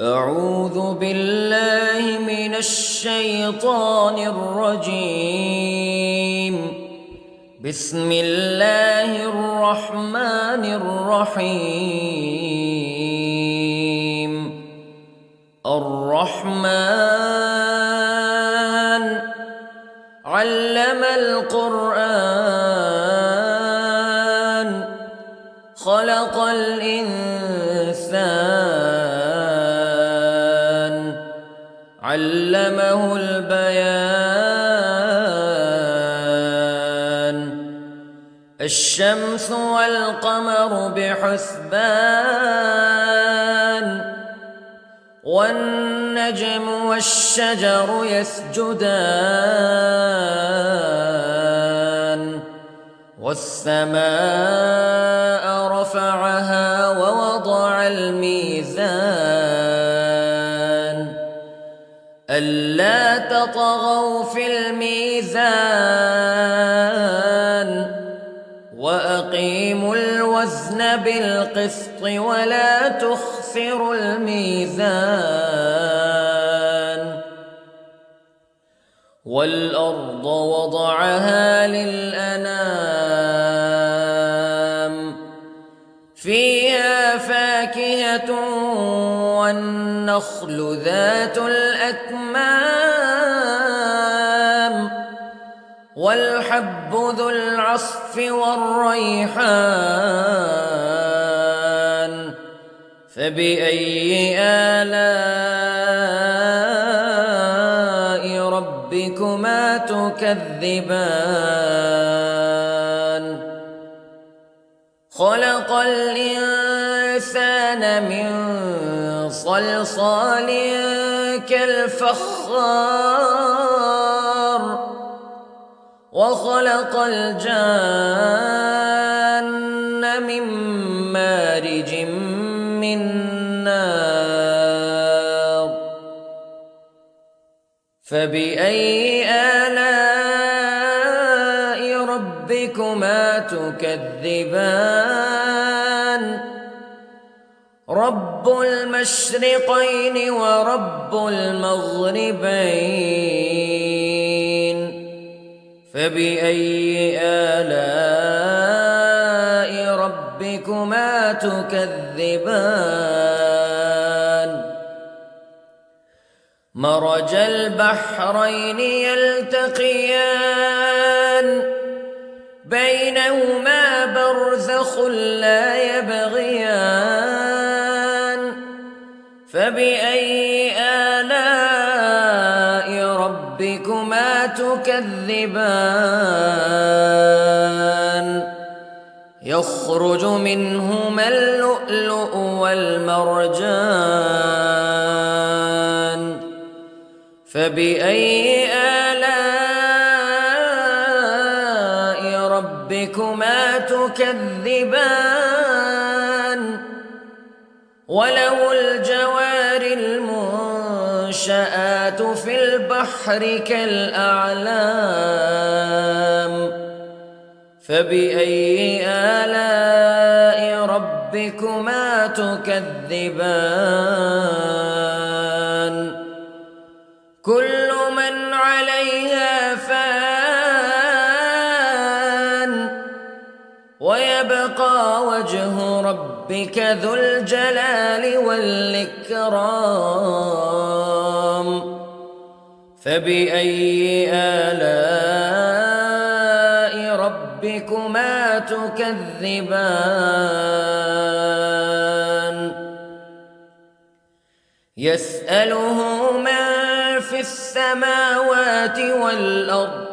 أعوذ بالله من الشيطان الرجيم. بسم الله الرحمن الرحيم. الرحمن علم القرآن خلق الإنسان علمه البيان. الشمس والقمر بحسبان والنجم والشجر يسجدان والسماء رفعها ووضع الميزان ألا تطغوا في الميزان وأقيموا الوزن بالقسط ولا تخسروا الميزان. والأرض وضعها للأنام فيها فاكهة والنخل ذات الأكمام والحب ذو العصف والريحان فبأي آلاء ربكما تكذبان. خلق الإنسان من صلصال كالفخار وخلق الجان من مارج من نار فبأي آلاء ربكما تكذبان. رب المشرقين ورب المغربين فبأي آلاء ربكما تكذبان. مرج البحرين يلتقيان بينهما برزخ لا يبغيان فبأي آلاء ربكما تكذبان. يخرج منهما اللؤلؤ والمرجان فبأي آلاء ربكما تكذبان. وله الجوار المنشآت في البحر كالأعلام فبأي آلاء ربكما تكذبان. كل من عليها فان ويبقى وجه ربك ذو الجلال والإكرام فبأي آلاء ربكما تكذبان. يسأله من في السماوات والأرض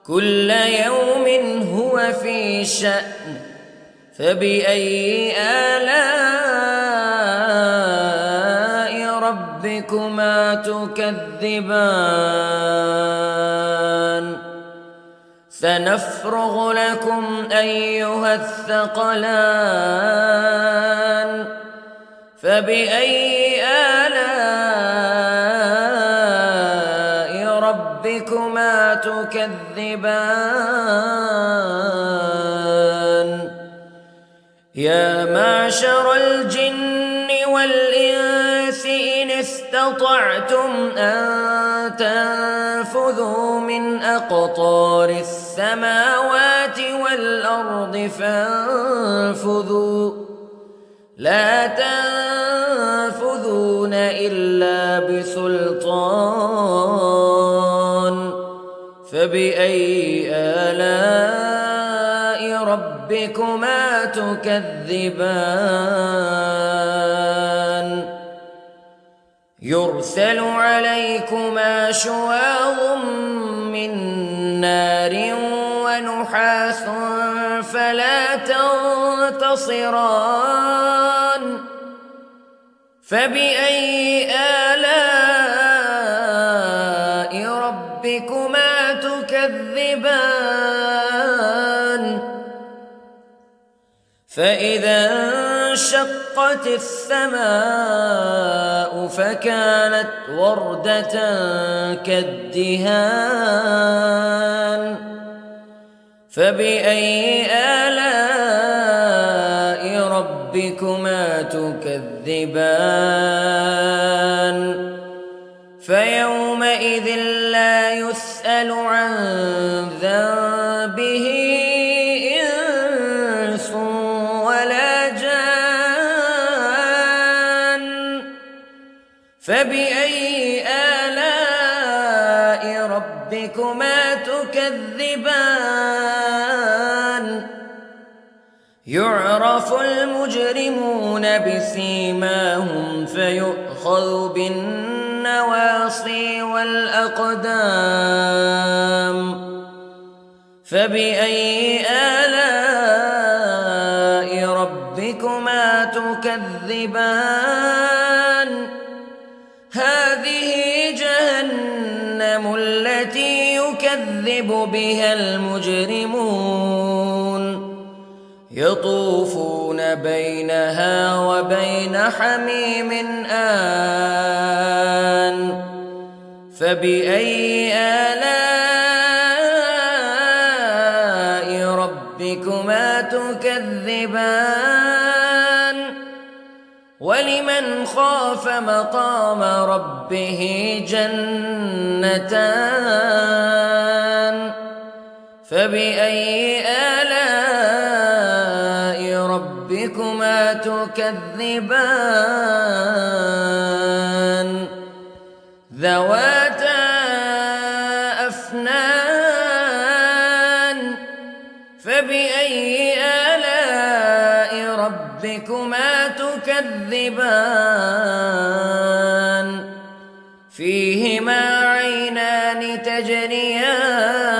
كل يوم هو في شأن فبأي آلاء ربكما تكذبان. سنفرغ لكم أيها الثقلان فبأي آلاء ربكما تكذبان. يا معشر الجن والإنس استطعتم أن تنفذوا من أقطار السماوات والأرض فانفذوا لا تنفذون إلا بسلطان فبأي آلاء ربكما تكذبان يرسل عليكما شواظ من نار ونحاس فلا تنتصران فبأي آلاء ربكما تكذبان فإذا انشقت السماء فكانت وردة كالدهان فبأي آلاء ربكما تكذبان فيومئذ لا يسأل عن ذنبه إنس ولا جان فبأي آلاء ربكما تكذبان يعرف المجرمون بسيماهم فيؤخذ بالنواصي والأقدام فبأي آلاء ربكما تكذبان هذه جهنم التي يكذب بها المجرمون يطوفون بينها وبين حميم آن فبأي آلاء ربكما تكذبان ولمن خاف مقام ربه جنتان فبأي آلاء ربكما تكذبان ذواتا أفنان فبأي آلاء ربكما تكذبان فيهما عينان تجريان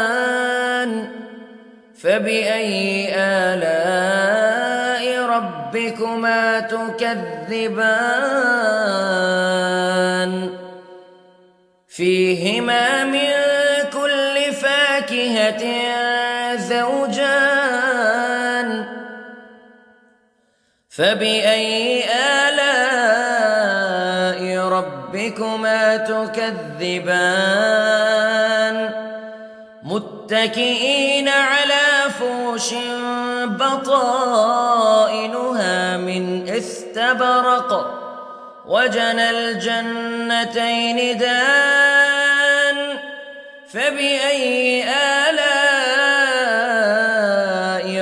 فبأي آلاء ربكما تكذبان فيهما من كل فاكهة زوجان فبأي آلاء ربكما تكذبان متكئين على فرش بطائنها من استبرق وجنى الجنتين دان فبأي آلاء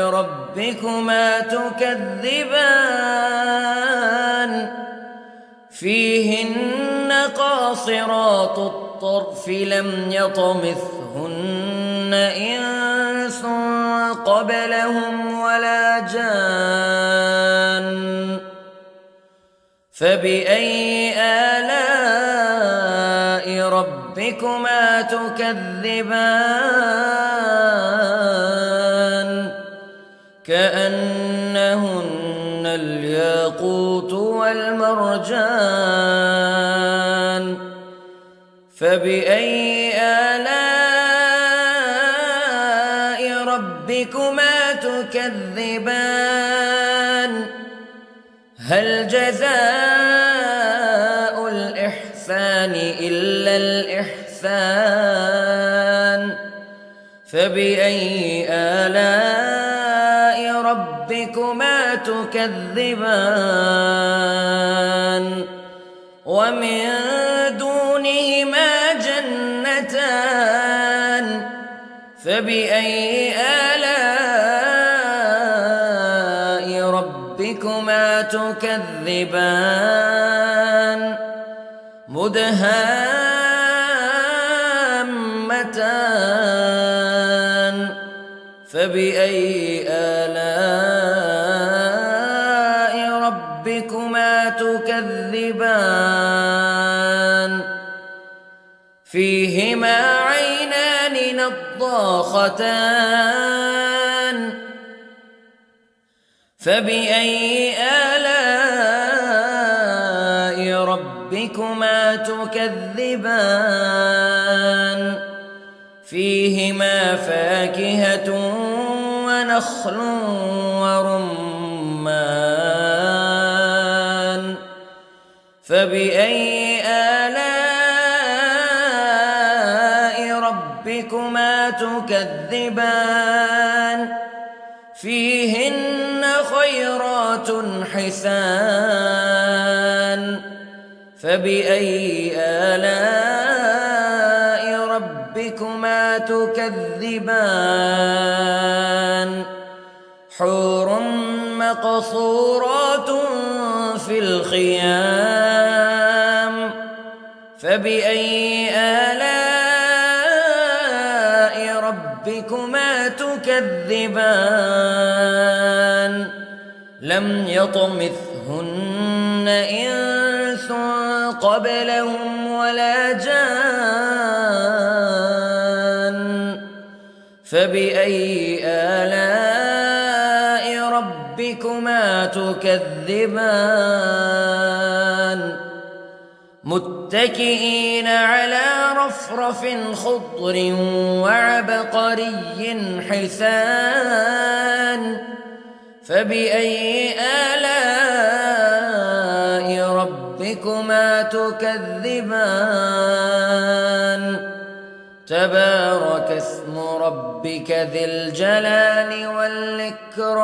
ربكما تكذبان فيهن قاصرات الطرف لم يطمثهن إنس قبلهم ولا جان فبأي آلاء ربكما تكذبان كأنهن الياقوت والمرجان فبأي آلاء ربكما تكذبان هل جزاء الإحسان إلا الإحسان فبأي آلاء ربكما تكذبان ومن دونهما جنتان فبأي آلاء ربكما تكذبان مدهامتان فبأي آلاء ربكما تكذبان فيهما عينان نضاختان فبأي آلاء ربكما تكذبان فيهما فاكهة ونخل ورمان فبأي آلاء ربكما تكذبان فيهن خيرات حسان فبأي آلاء ربكما تكذبان حور مقصورات في الخيام فبأي آلاء ربكما تكذبان لم يطمثهن إنس قبلهم ولا جان فبأي آلاء ربكما تكذبان متكئين على رفرف خضر وعبقري حسان فبأي آلاء ربكما تكذبان تبارك اسم ربك ذي الجلال والإكرام